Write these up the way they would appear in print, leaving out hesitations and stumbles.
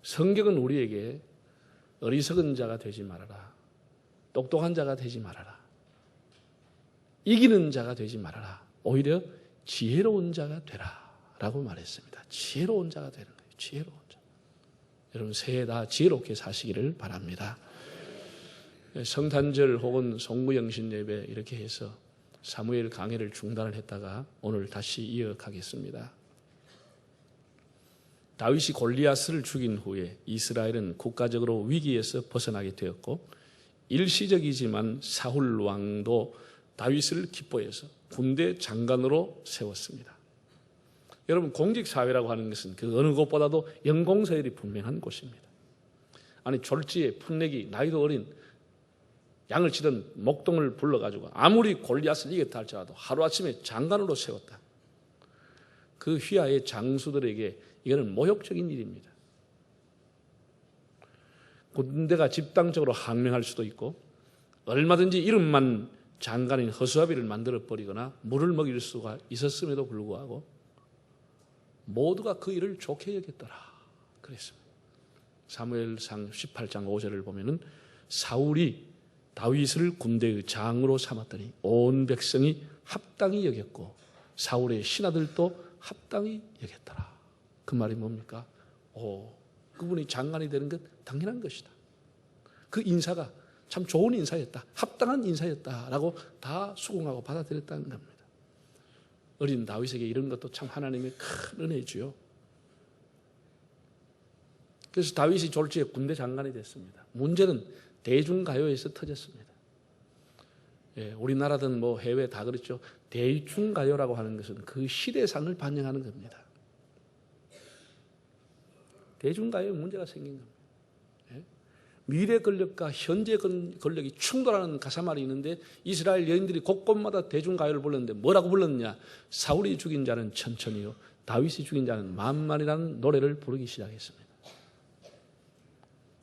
성경은 우리에게 어리석은 자가 되지 말아라, 똑똑한 자가 되지 말아라, 이기는 자가 되지 말아라, 오히려 지혜로운 자가 되라 라고 말했습니다. 지혜로운 자가 되는 거예요. 지혜로운 자. 여러분 새해 다 지혜롭게 사시기를 바랍니다. 성탄절 혹은 송구영신 예배 이렇게 해서 사무엘 강해를 중단을 했다가 오늘 다시 이어가겠습니다. 다윗이 골리앗을 죽인 후에 이스라엘은 국가적으로 위기에서 벗어나게 되었고, 일시적이지만 사울 왕도 다윗을 기뻐해서 군대 장관으로 세웠습니다. 여러분 공직사회라고 하는 것은 그 어느 곳보다도 연공서열이 분명한 곳입니다. 아니 졸지에 풋내기 나이도 어린 양을 치던 목동을 불러가지고 아무리 골리앗을 이겼다 할지라도 하루아침에 장관으로 세웠다. 그 휘하의 장수들에게 이거는 모욕적인 일입니다. 군대가 집단적으로 항명할 수도 있고 얼마든지 이름만 장관인 허수아비를 만들어버리거나 물을 먹일 수가 있었음에도 불구하고 모두가 그 일을 좋게 여겼더라 그랬습니다. 사무엘상 18장 5절을 보면은 사울이 다윗을 군대의 장으로 삼았더니 온 백성이 합당히 여겼고 사울의 신하들도 합당히 여겼더라. 그 말이 뭡니까? 그분이 장관이 되는 건 당연한 것이다. 그 인사가 참 좋은 인사였다, 합당한 인사였다라고 다 수긍하고 받아들였다는 겁니다. 어린 다윗에게 이런 것도 참 하나님의 큰 은혜지요. 그래서 다윗이 졸지에 군대 장관이 됐습니다. 문제는 대중가요에서 터졌습니다. 우리나라든 뭐 해외 다 그렇죠. 대중가요라고 하는 것은 그 시대상을 반영하는 겁니다. 대중가요에 문제가 생긴 겁니다. 미래 권력과 현재 권력이 충돌하는 가사말이 있는데 이스라엘 여인들이 곳곳마다 대중가요를 불렀는데 뭐라고 불렀느냐? 사울이 죽인 자는 천천히요, 다윗이 죽인 자는 만만이라는 노래를 부르기 시작했습니다.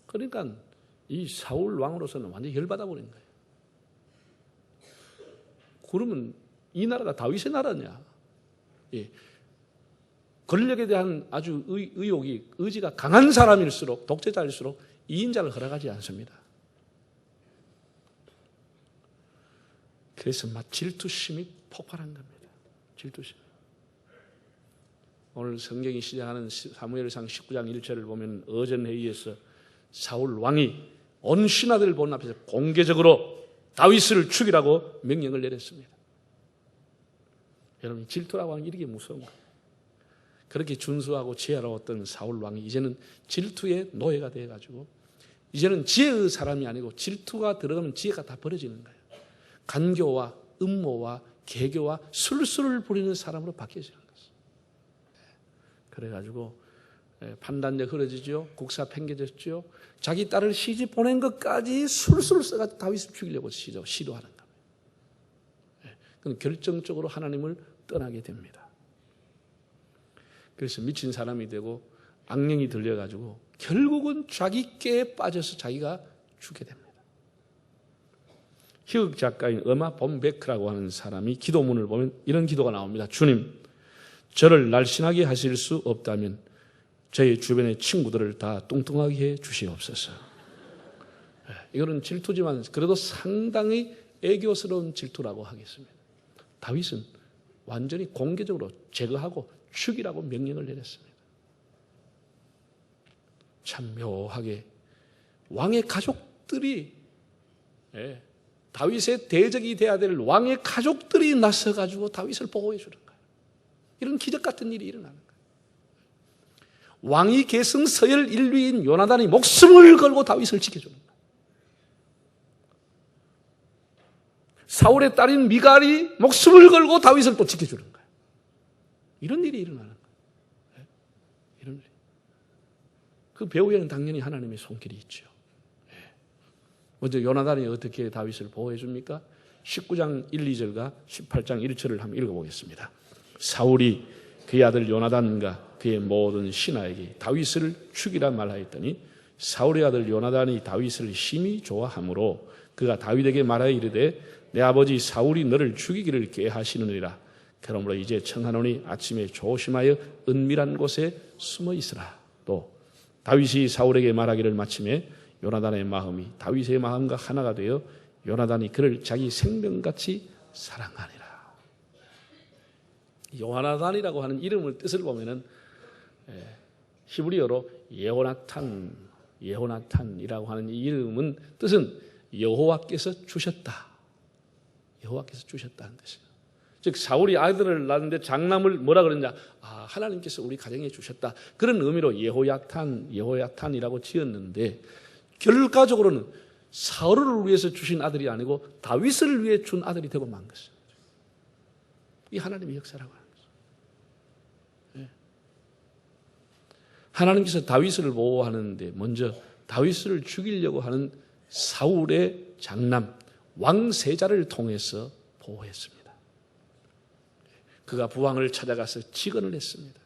그러니까 이 사울 왕으로서는 완전히 열받아 버린 거예요. 그러면 이 나라가 다윗의 나라냐? 권력에 대한 아주 의지가 강한 사람일수록, 독재자일수록 2인자를 허락하지 않습니다. 그래서 막 질투심이 폭발한 겁니다. 질투심. 오늘 성경이 시작하는 사무엘상 19장 1절을 보면 어전회의에서 사울 왕이 온 신하들 보는 앞에서 공개적으로 다윗을 죽이라고 명령을 내렸습니다. 여러분 질투라고 하는 게 이렇게 무서운 거예요. 그렇게 준수하고 지혜로웠던 사울 왕이 이제는 질투의 노예가 되어가지고 이제는 지혜의 사람이 아니고 질투가 들어가면 지혜가 다 버려지는 거예요. 간교와 음모와 개교와 술수를 부리는 사람으로 바뀌어지는 것이죠. 그래가지고 판단력 흐려지죠. 국사 팽개졌죠. 자기 딸을 시집 보낸 것까지 술수를 써가지고 다윗을 죽이려고 시도하는 거예요. 그럼 결정적으로 하나님을 떠나게 됩니다. 그래서 미친 사람이 되고 악령이 들려가지고 결국은 자기 깨에 빠져서 자기가 죽게 됩니다. 희극 작가인 어마 본 베크라고 하는 사람이 기도문을 보면 이런 기도가 나옵니다. 주님, 저를 날씬하게 하실 수 없다면 저의 주변의 친구들을 다 뚱뚱하게 해 주시옵소서. 이거는 질투지만 그래도 상당히 애교스러운 질투라고 하겠습니다. 다윗은 완전히 공개적으로 제거하고 죽이라고 명령을 내렸습니다. 참 묘하게 왕의 가족들이 다윗의 대적이 돼야 될 왕의 가족들이 나서가지고 다윗을 보호해 주는 거예요. 이런 기적 같은 일이 일어나는 거예요. 왕위 계승 서열 1위인 요나단이 목숨을 걸고 다윗을 지켜주는 거예요. 사울의 딸인 미갈이 목숨을 걸고 다윗을 또 지켜주는 거예요. 이런 일이 일어나는 거예요. 이런 일. 그 배후에는 당연히 하나님의 손길이 있죠. 먼저 요나단이 어떻게 다윗을 보호해 줍니까? 19장 1, 2절과 18장 1절을 한번 읽어보겠습니다. 사울이 그의 아들 요나단과 그의 모든 신하에게 다윗을 죽이라 말하였더니 사울의 아들 요나단이 다윗을 심히 좋아하므로 그가 다윗에게 말하여 이르되 내 아버지 사울이 너를 죽이기를 꾀하시느니라. 그러므로 이제 청하노니 아침에 조심하여 은밀한 곳에 숨어 있으라. 또 다윗이 사울에게 말하기를 마침에 요나단의 마음이 다윗의 마음과 하나가 되어 요나단이 그를 자기 생명같이 사랑하니라. 요나단이라고 하는 이름을 뜻을 보면은 히브리어로 예호나탄이라고 하는 이 이름은 뜻은 여호와께서 주셨다. 여호와께서 주셨다는 것이에요. 즉 사울이 아들을 낳았는데 장남을 뭐라 그러냐? 하나님께서 우리 가정에 주셨다. 그런 의미로 예호야탄이라고 지었는데 결과적으로는 사울을 위해서 주신 아들이 아니고 다윗을 위해 준 아들이 되고 만 것이에요. 이 하나님의 역사라고 하는 거죠. 하나님께서 다윗을 보호하는데 먼저 다윗을 죽이려고 하는 사울의 장남 왕세자를 통해서 보호했습니다. 그가 부왕을 찾아가서 직언을 했습니다.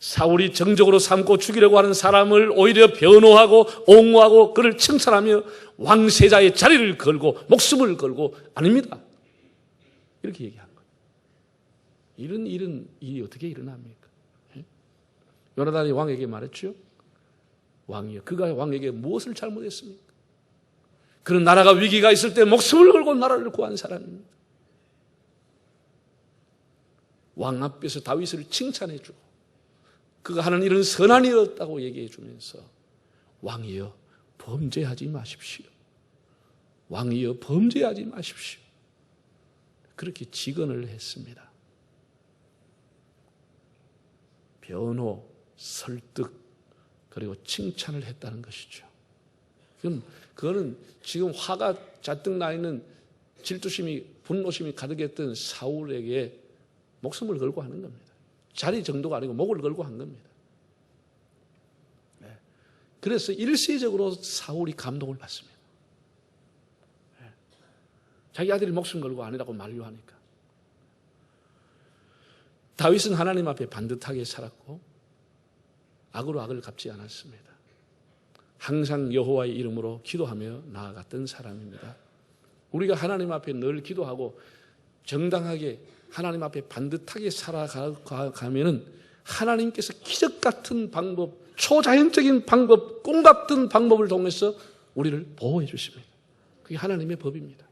사울이 정적으로 삼고 죽이려고 하는 사람을 오히려 변호하고 옹호하고 그를 칭찬하며 왕세자의 자리를 걸고 목숨을 걸고 아닙니다. 이렇게 얘기한 거예요. 이런 일이 어떻게 일어납니까? 요나단이 왕에게 말했죠. 왕이요. 그가 왕에게 무엇을 잘못했습니까? 그는 나라가 위기가 있을 때 목숨을 걸고 나라를 구한 사람입니다. 왕 앞에서 다윗을 칭찬해 주고 그가 하는 일은 선한 일이었다고 얘기해 주면서 왕이여 범죄하지 마십시오. 왕이여 범죄하지 마십시오. 그렇게 직언을 했습니다. 변호, 설득, 그리고 칭찬을 했다는 것이죠. 그거는 지금 화가 잔뜩 나 있는 질투심이, 분노심이 가득했던 사울에게 목숨을 걸고 하는 겁니다. 자리 정도가 아니고 목을 걸고 한 겁니다. 그래서 일시적으로 사울이 감동을 받습니다. 자기 아들이 목숨 걸고 아니라고 만류하니까. 다윗은 하나님 앞에 반듯하게 살았고 악으로 악을 갚지 않았습니다. 항상 여호와의 이름으로 기도하며 나아갔던 사람입니다. 우리가 하나님 앞에 늘 기도하고 정당하게 하나님 앞에 반듯하게 살아가면은 하나님께서 기적 같은 방법, 초자연적인 방법, 꿈 같은 방법을 통해서 우리를 보호해 주십니다. 그게 하나님의 법입니다.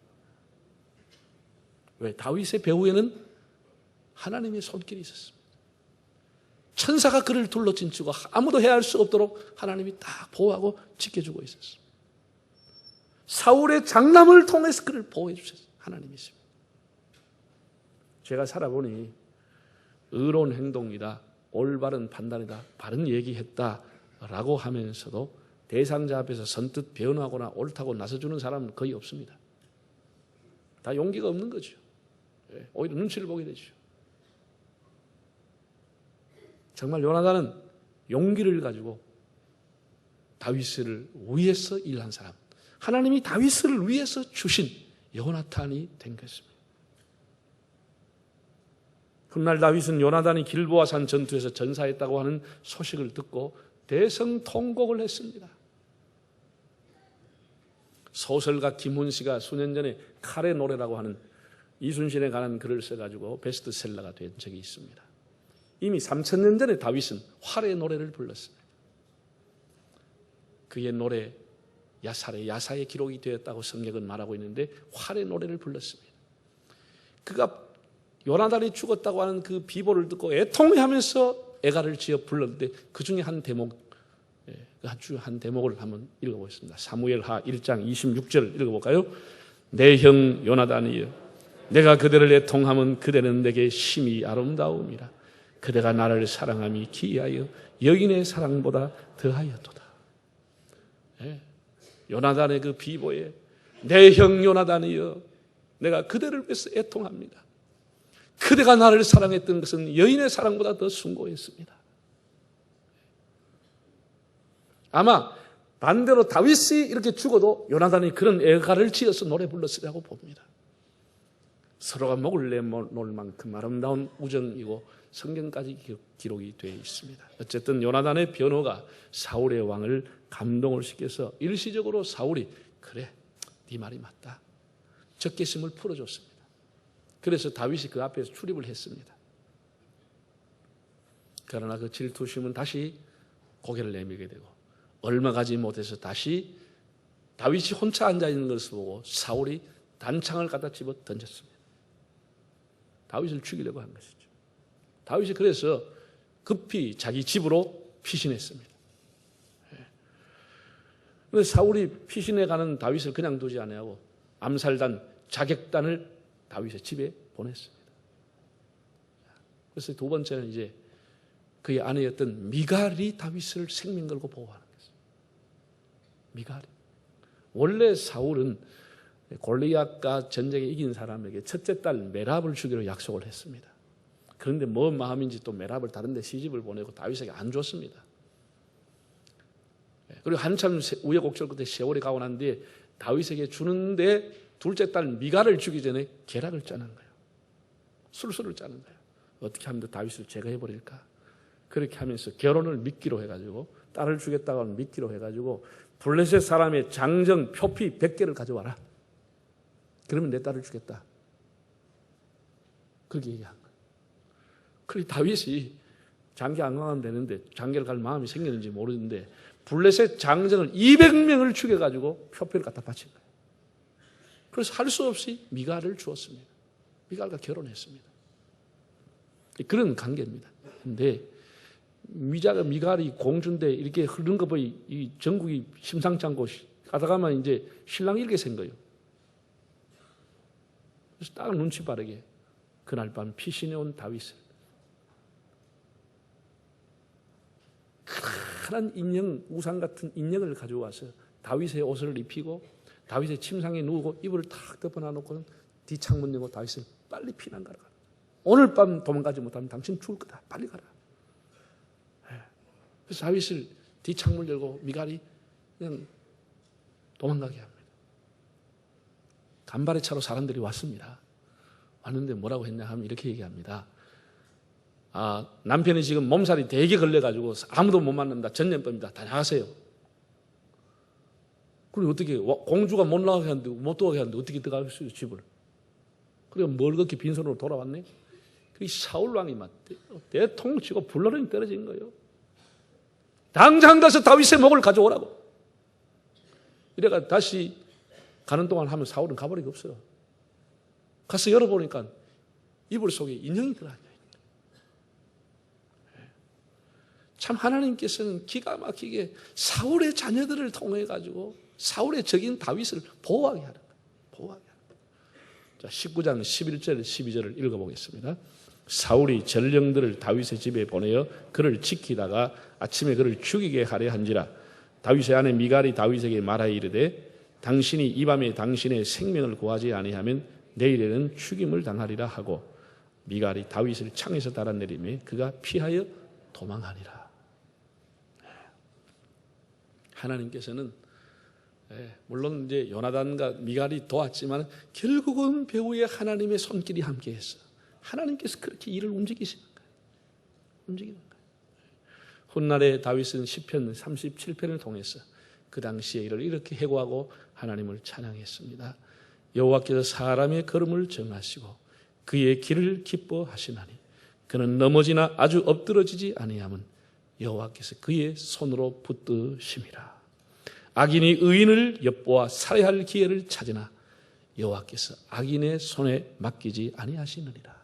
왜? 다윗의 배후에는 하나님의 손길이 있었습니다. 천사가 그를 둘러진치고 아무도 해할 수 없도록 하나님이 딱 보호하고 지켜주고 있었습니다. 사울의 장남을 통해서 그를 보호해 주셨어요. 하나님이십니다. 제가 살아보니 의로운 행동이다, 올바른 판단이다, 바른 얘기했다라고 하면서도 대상자 앞에서 선뜻 변호하거나 옳다고 나서주는 사람은 거의 없습니다. 다 용기가 없는 거죠. 오히려 눈치를 보게 되죠. 정말 요나단은 용기를 가지고 다윗을 위해서 일한 사람, 하나님이 다윗을 위해서 주신 요나탄이 된 것입니다. 훗날 다윗은 요나단이 길보아산 전투에서 전사했다고 하는 소식을 듣고 대성통곡을 했습니다. 소설가 김훈씨가 수년 전에 칼의 노래라고 하는 이순신에 관한 글을 써가지고 베스트셀러가 된 적이 있습니다. 이미 3000년 전에 다윗은 활의 노래를 불렀습니다. 그의 노래 야사의 기록이 되었다고 성경은 말하고 있는데 활의 노래를 불렀습니다. 그가 요나단이 죽었다고 하는 그 비보를 듣고 애통해하면서 애가를 지어 불렀는데 그 중에 한 대목을 한번 읽어보겠습니다. 사무엘하 1장 26절 읽어볼까요? 내 형 요나단이여, 내가 그대를 애통함은 그대는 내게 심히 아름다움이라. 그대가 나를 사랑함이 기이하여 여인의 사랑보다 더하였도다. 요나단의 그 비보에 내 형 요나단이여, 내가 그대를 위해서 애통합니다. 그대가 나를 사랑했던 것은 여인의 사랑보다 더 숭고했습니다. 아마 반대로 다윗이 이렇게 죽어도 요나단이 그런 애가를 지어서 노래 불렀으리라고 봅니다. 서로가 목을 내놓을 만큼 아름다운 우정이고 성경까지 기록이 되어 있습니다. 어쨌든 요나단의 변호가 사울의 왕을 감동을 시켜서 일시적으로 사울이 그래, 네 말이 맞다. 적개심을 풀어줬습니다. 그래서 다윗이 그 앞에서 출입을 했습니다. 그러나 그 질투심은 다시 고개를 내밀게 되고 얼마 가지 못해서 다시 다윗이 혼자 앉아있는 것을 보고 사울이 단창을 갖다 집어 던졌습니다. 다윗을 죽이려고 한 것이죠. 다윗이 그래서 급히 자기 집으로 피신했습니다. 그런데 사울이 피신해 가는 다윗을 그냥 두지 아니하고 암살단, 자객단을 다윗의 집에 보냈습니다. 그래서 두 번째는 이제 그의 아내였던 미갈이 다윗을 생명 걸고 보호하는 것입니다. 미갈이. 원래 사울은 골리앗과 전쟁에 이긴 사람에게 첫째 딸 메랍을 주기로 약속을 했습니다. 그런데 뭔 마음인지 또 메랍을 다른 데 시집을 보내고 다윗에게 안 줬습니다. 그리고 한참 우여곡절 끝에 세월이 가고 난 뒤에 다윗에게 주는데 둘째 딸 미갈을 주기 전에 계략을 짜는 거예요. 술수를 짜는 거예요. 어떻게 하면 다윗을 제거해버릴까? 그렇게 하면서 결혼을 미끼로 해가지고 딸을 주겠다고 하는 미끼로 해가지고 블레셋 사람의 장정 표피 100개를 가져와라. 그러면 내 딸을 주겠다. 그렇게 얘기한 거예요. 그리고 다윗이 장기 안 가면 되는데 장기를 갈 마음이 생겼는지 모르는데 블레셋 장정을 200명을 죽여가지고 표피를 갖다 바친 거예요. 그래서 할 수 없이 미갈을 주었습니다. 미갈과 결혼했습니다. 그런 관계입니다. 그런데 미갈이 공주인데 이렇게 흐르는 거 보이 이 전국이 심상치 않고 가다가만 이제 신랑이 이렇게 생 거예요. 그래서 딱 눈치 빠르게 그날 밤 피신해 온 다윗을 큰한 인형, 우상 같은 인형을 가져와서 다윗의 옷을 입히고 다윗의 침상에 누우고 이불을 탁 덮어놔 놓고는 뒷창문 열고 다윗을 빨리 피난 가라. 오늘 밤 도망가지 못하면 당신 죽을 거다. 빨리 가라. 그래서 다윗을 뒷창문 열고 미갈이 그냥 도망가게 합니다. 간발의 차로 사람들이 왔습니다. 왔는데 뭐라고 했냐 하면 이렇게 얘기합니다. 남편이 지금 몸살이 되게 걸려가지고 아무도 못 만난다. 전염병입니다. 다 나가세요. 그리고 어떻게 공주가 못 나가게 하는데 못 들어가게 하는데 어떻게 들어가겠어요 집을. 그리고 멀겋게 빈손으로 돌아왔네. 그 사울 왕이 막 대통령 치고 불러름이 떨어진 거예요. 당장 가서 다윗의 목을 가져오라고. 이래가 다시 가는 동안 하면 사울은 가버리기 없어요. 가서 열어보니까 이불 속에 인형이 들어앉아 있는 거예요. 참 하나님께서는 기가 막히게 사울의 자녀들을 통해 가지고 사울의 적인 다윗을 보호하게 하는 거예요. 보호하게 하는 거예요. 자, 19장 11절 12절을 읽어보겠습니다. 사울이 전령들을 다윗의 집에 보내어 그를 지키다가 아침에 그를 죽이게 하려 한지라. 다윗의 아내 미갈이 다윗에게 말하여 이르되 당신이 이 밤에 당신의 생명을 구하지 아니하면 내일에는 죽임을 당하리라 하고 미갈이 다윗을 창에서 달아내리매 그가 피하여 도망하니라. 하나님께서는 물론 이제 요나단과 미갈이 도왔지만 결국은 배후에 하나님의 손길이 함께했어. 하나님께서 그렇게 일을 움직이시는 거예요. 움직이는 거예요. 훗날에 다윗은 시편 37편을 통해서 그 당시에 이를 이렇게 해고하고 하나님을 찬양했습니다. 여호와께서 사람의 걸음을 정하시고 그의 길을 기뻐하시나니 그는 넘어지나 아주 엎드러지지 아니함은 여호와께서 그의 손으로 붙드심이라. 악인이 의인을 엿보아 살해할 기회를 찾으나 여호와께서 악인의 손에 맡기지 아니하시느니라.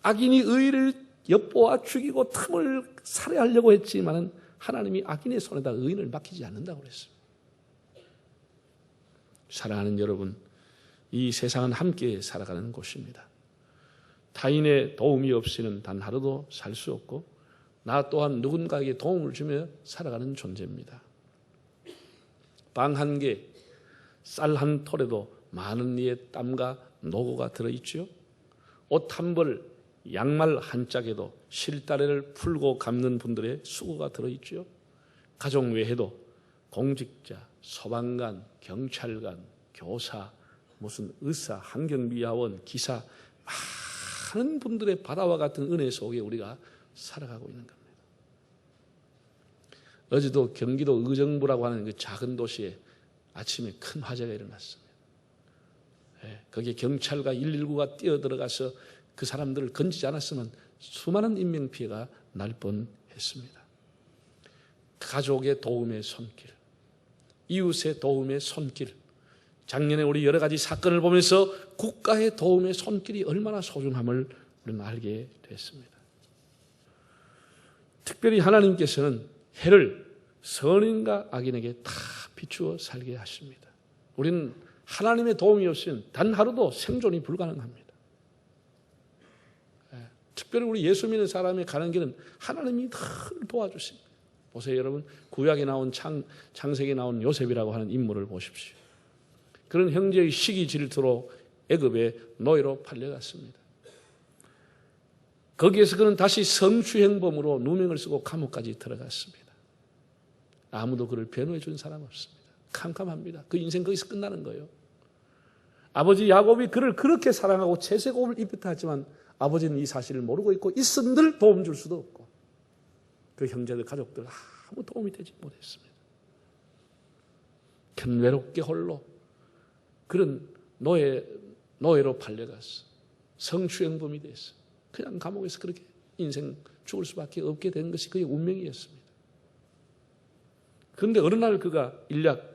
악인이 의인을 엿보아 죽이고 틈을 살해하려고 했지만 하나님이 악인의 손에다 의인을 맡기지 않는다고 그랬어요. 사랑하는 여러분, 이 세상은 함께 살아가는 곳입니다. 타인의 도움이 없이는 단 하루도 살 수 없고 나 또한 누군가에게 도움을 주며 살아가는 존재입니다. 빵 한 개, 쌀 한 톨에도 많은 이의 땀과 노고가 들어있지요. 옷 한 벌, 양말 한 짝에도 실다래를 풀고 감는 분들의 수고가 들어있지요. 가정 외에도 공직자, 소방관, 경찰관, 교사, 무슨 의사, 환경미화원, 기사 많은 분들의 바다와 같은 은혜 속에 우리가 살아가고 있는 겁니다. 어제도 경기도 의정부라고 하는 그 작은 도시에 아침에 큰 화재가 일어났습니다. 거기에 경찰과 119가 뛰어들어가서 그 사람들을 건지지 않았으면 수많은 인명피해가 날 뻔했습니다. 가족의 도움의 손길, 이웃의 도움의 손길, 작년에 우리 여러 가지 사건을 보면서 국가의 도움의 손길이 얼마나 소중함을 우리는 알게 됐습니다. 특별히 하나님께서는 해를 선인과 악인에게 다 비추어 살게 하십니다. 우리는 하나님의 도움이 없으면 단 하루도 생존이 불가능합니다. 특별히 우리 예수 믿는 사람이 가는 길은 하나님이 늘 도와주십니다. 보세요, 여러분. 구약에 나온 창세기에 나온 요셉이라고 하는 인물을 보십시오. 그런 형제의 시기 질투로 애굽의 노예로 팔려갔습니다. 거기에서 그는 다시 성추행범으로 누명을 쓰고 감옥까지 들어갔습니다. 아무도 그를 변호해 준 사람 없습니다. 캄캄합니다. 그 인생 거기서 끝나는 거예요. 아버지 야곱이 그를 그렇게 사랑하고 채색옷을 입혔다 하지만 아버지는 이 사실을 모르고 있고 있은들 도움 줄 수도 없고 그 형제들 가족들 아무 도움이 되지 못했습니다. 견외롭게 홀로 그런 노예로 팔려갔어. 성추행범이 됐어. 그냥 감옥에서 그렇게 인생 죽을 수밖에 없게 된 것이 그의 운명이었습니다. 그런데 어느 날 그가 일약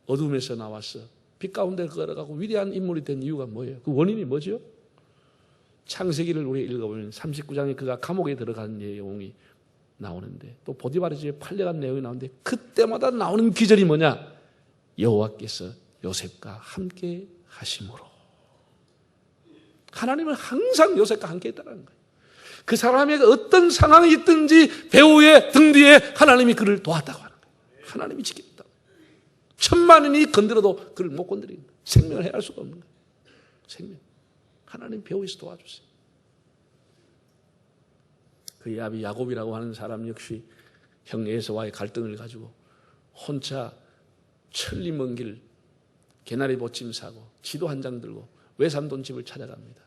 어둠에서 나와서 빛 가운데 걸어가고 위대한 인물이 된 이유가 뭐예요? 그 원인이 뭐죠? 창세기를 우리 읽어보면 39장에 그가 감옥에 들어간 내용이 나오는데 또 보디바르 집에 팔려간 내용이 나오는데 그때마다 나오는 기절이 뭐냐? 여호와께서 요셉과 함께 하심으로. 하나님은 항상 요셉과 함께 했다는 거예요. 그 사람에게 어떤 상황이 있든지 배우의 등 뒤에 하나님이 그를 도왔다고 하는 거예요. 하나님이 지켰다. 천만인이 건드려도 그를 못 건드리는 거예요. 생명을 해할 수가 없는 거예요. 생명. 하나님 배우에서 도와주세요. 그의 아비 야곱이라고 하는 사람 역시 형 에서와의 갈등을 가지고 혼자 천리 먼 길 개나리 보침 사고 지도 한 장 들고 외삼돈 집을 찾아갑니다.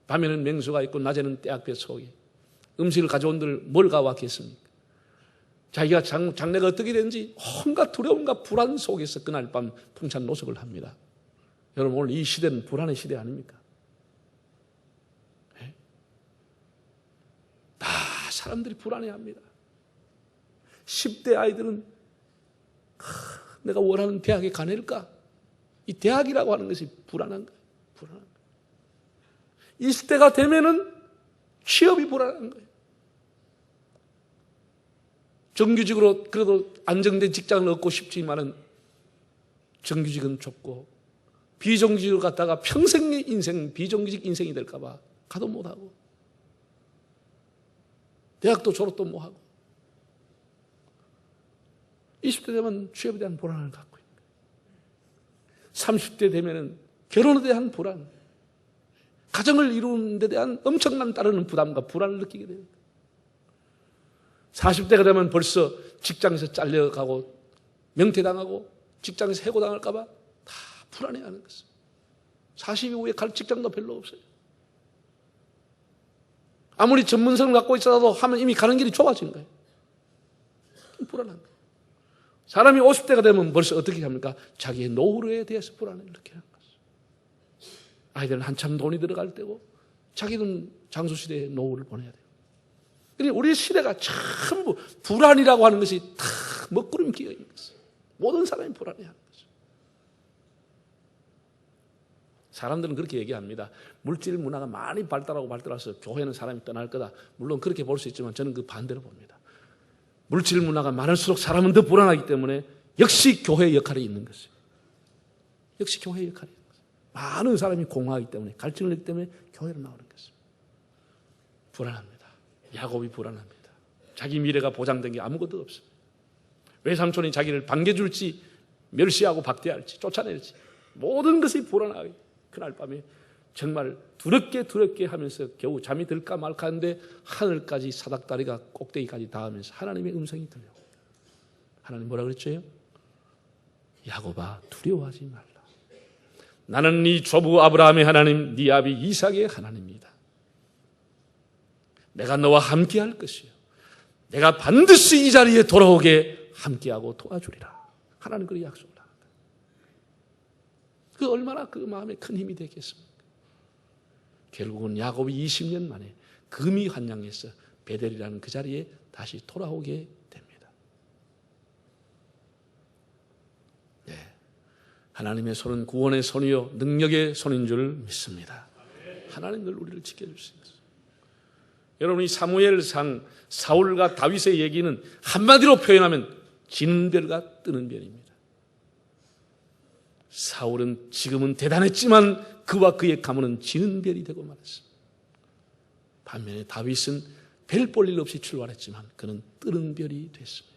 밤에는 맹수가 있고 낮에는 떼약볕 속에 음식을 가져온들 뭘 가왔겠습니까? 자기가 장래가 어떻게 되는지 온갖 두려움과 불안 속에서 그날 밤 풍찬 노석을 합니다. 여러분 오늘 이 시대는 불안의 시대 아닙니까? 네? 다 사람들이 불안해합니다. 10대 아이들은 내가 원하는 대학에 가낼까? 이 대학이라고 하는 것이 불안한 거예요. 불안한 거예요. 20대가 되면은 취업이 불안한 거예요. 정규직으로 그래도 안정된 직장을 얻고 싶지만은 정규직은 좁고 비정규직으로 갔다가 평생의 인생 비정규직 인생이 될까 봐 가도 못하고 대학도 졸업도 못하고 20대 되면 취업에 대한 불안을 갖고 있는 거예요. 30대 되면은 결혼에 대한 불안, 가정을 이루는 데 대한 엄청난 따르는 부담과 불안을 느끼게 됩니다. 40대가 되면 벌써 직장에서 잘려가고 명퇴당하고 직장에서 해고당할까 봐 다 불안해하는 것입니다. 40 이후에 갈 직장도 별로 없어요. 아무리 전문성을 갖고 있어도 하면 이미 가는 길이 좁아진 거예요. 불안한 거예요. 사람이 50대가 되면 벌써 어떻게 합니까? 자기의 노후에 대해서 불안을 느끼는 것이죠. 아이들은 한참 돈이 들어갈 때고 자기는 장수시대의 노후를 보내야 돼요. 그러니까 우리 시대가 전부 불안이라고 하는 것이 다 먹구름 끼어 있는 것이에요. 모든 사람이 불안해하는 거죠. 사람들은 그렇게 얘기합니다. 물질 문화가 많이 발달해서 교회는 사람이 떠날 거다. 물론 그렇게 볼 수 있지만 저는 그 반대로 봅니다. 물질 문화가 많을수록 사람은 더 불안하기 때문에 역시 교회의 역할이 있는 것이에요. 역시 교회의 역할이 있는 것이에요. 많은 사람이 공허하기 때문에 갈증을 내기 때문에 교회로 나오는 것입니다. 불안합니다. 야곱이 불안합니다. 자기 미래가 보장된 게 아무것도 없습니다. 외삼촌이 자기를 반겨줄지 멸시하고 박대할지 쫓아낼지 모든 것이 불안하게 그날 밤에 정말 두렵게 하면서 겨우 잠이 들까 말까 하는데 하늘까지 사닥다리가 꼭대기까지 닿으면서 하나님의 음성이 들려요. 하나님 뭐라 그랬죠? 야곱아 두려워하지 말라. 나는 네 조부 아브라함의 하나님 네 아비 이삭의 하나님이다. 내가 너와 함께 할 것이요 내가 반드시 이 자리에 돌아오게 함께하고 도와주리라. 하나님 그렇게 약속을 합니다. 그 얼마나 그 마음에 큰 힘이 되겠습니까? 결국은 야곱이 20년 만에 금이 환양해서 베델이라는 그 자리에 다시 돌아오게 됩니다. 네. 하나님의 손은 구원의 손이요 능력의 손인 줄 믿습니다. 하나님 늘 우리를 지켜줄 수 있어요. 여러분, 이 사무엘상 사울과 다윗의 얘기는 한마디로 표현하면 지는 별과 뜨는 별입니다. 사울은 지금은 대단했지만 그와 그의 가문은 지는 별이 되고 말았습니다. 반면에 다윗은 별 볼 일 없이 출발했지만 그는 뜨는 별이 됐습니다.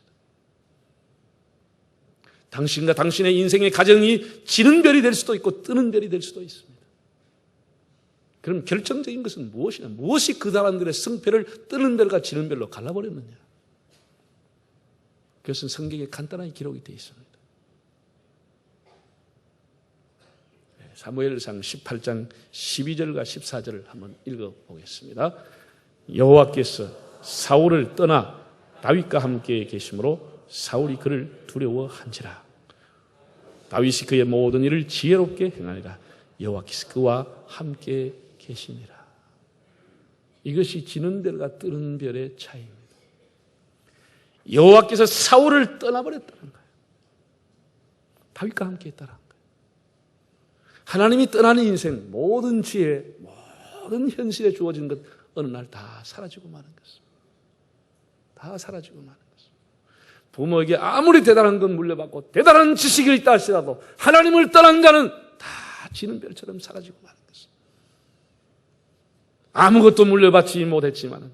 당신과 당신의 인생의 가정이 지는 별이 될 수도 있고 뜨는 별이 될 수도 있습니다. 그럼 결정적인 것은 무엇이냐? 무엇이 그 사람들의 승패를 뜨는 별과 지는 별로 갈라버렸느냐? 그것은 성경에 간단하게 기록이 되어 있습니다. 사무엘상 18장 12절과 14절을 한번 읽어보겠습니다. 여호와께서 사울을 떠나 다윗과 함께 계심으로 사울이 그를 두려워한지라. 다윗이 그의 모든 일을 지혜롭게 행하니라. 여호와께서 그와 함께 계시니라. 이것이 지는 별과 뜨는 별의 차이입니다. 여호와께서 사울을 떠나버렸다는 거예요. 다윗과 함께 했다는 거예요. 하나님이 떠나는 인생, 모든 지혜, 모든 현실에 주어진 것 어느 날 다 사라지고 마는 것입니다. 다 사라지고 마는 것입니다. 부모에게 아무리 대단한 건 물려받고 대단한 지식이 있다 할지라도 하나님을 떠난 자는 다 지는 별처럼 사라지고 마는 것입니다. 아무것도 물려받지 못했지만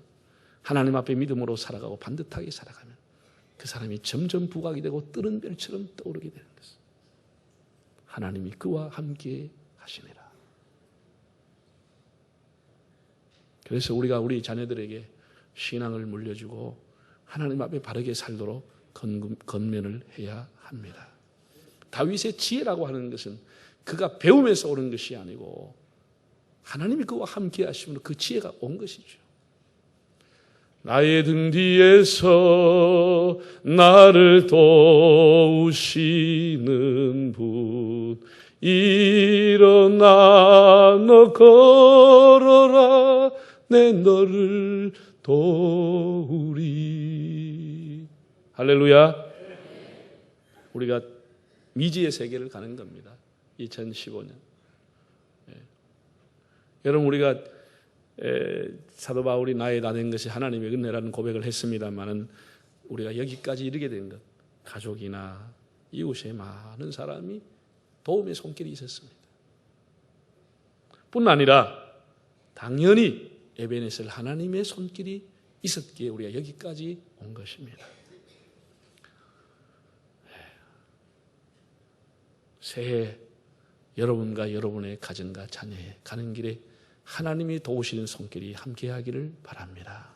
하나님 앞에 믿음으로 살아가고 반듯하게 살아가면 그 사람이 점점 부각이 되고 뜨는 별처럼 떠오르게 되는 것입니다. 하나님이 그와 함께 하시니라. 그래서 우리가 우리 자녀들에게 신앙을 물려주고 하나님 앞에 바르게 살도록 건면을 해야 합니다. 다윗의 지혜라고 하는 것은 그가 배움에서 오는 것이 아니고 하나님이 그와 함께 하시면 그 지혜가 온 것이죠. 나의 등 뒤에서 나를 도우시는 분, 일어나 너 걸어라 내 너를 도우리. 할렐루야. 우리가 미지의 세계를 가는 겁니다. 2015년. 여러분, 우리가 사도 바울이 나의 다 된 것이 하나님의 은혜라는 고백을 했습니다만은 우리가 여기까지 이르게 된 것, 가족이나 이웃에 많은 사람이 도움의 손길이 있었습니다. 뿐 아니라 당연히 에베네셀 하나님의 손길이 있었기에 우리가 여기까지 온 것입니다. 새해 여러분과 여러분의 가정과 자녀에 가는 길에 하나님이 도우시는 손길이 함께하기를 바랍니다.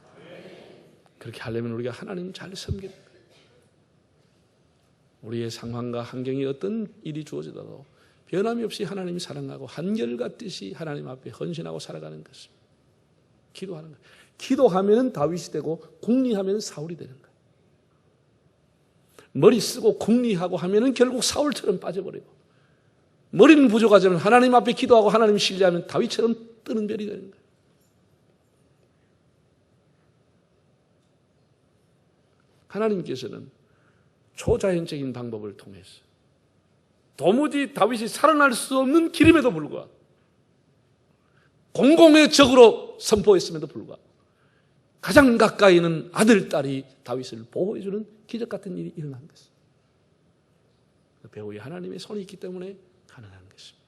그렇게 하려면 우리가 하나님 잘 섬겨야 돼요. 우리의 상황과 환경이 어떤 일이 주어지더라도 변함이 없이 하나님이 사랑하고 한결같듯이 하나님 앞에 헌신하고 살아가는 것입니다. 기도하는 거예요. 기도하면 다윗이 되고 궁리하면 사울이 되는 거예요. 머리 쓰고 궁리하고 하면 결국 사울처럼 빠져버리고, 머리는 부족하지만 하나님 앞에 기도하고 하나님 신뢰하면 다윗처럼 뜨는 별이 되는 거예요. 하나님께서는 초자연적인 방법을 통해서 도무지 다윗이 살아날 수 없는 길임에도 불구하고 공공의 적으로 선포했음에도 불구하고 가장 가까이 있는 아들, 딸이 다윗을 보호해주는 기적 같은 일이 일어난 것입니다. 배후에 하나님의 손이 있기 때문에 가능한 것입니다.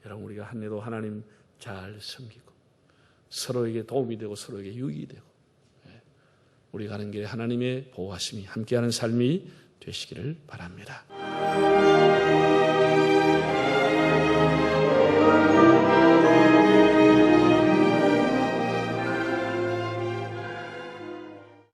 여러분, 우리가 한 해도 하나님 잘 섬기고 서로에게 도움이 되고 서로에게 유익이 되고 우리 가는 길에 하나님의 보호하심이 함께하는 삶이 되시기를 바랍니다.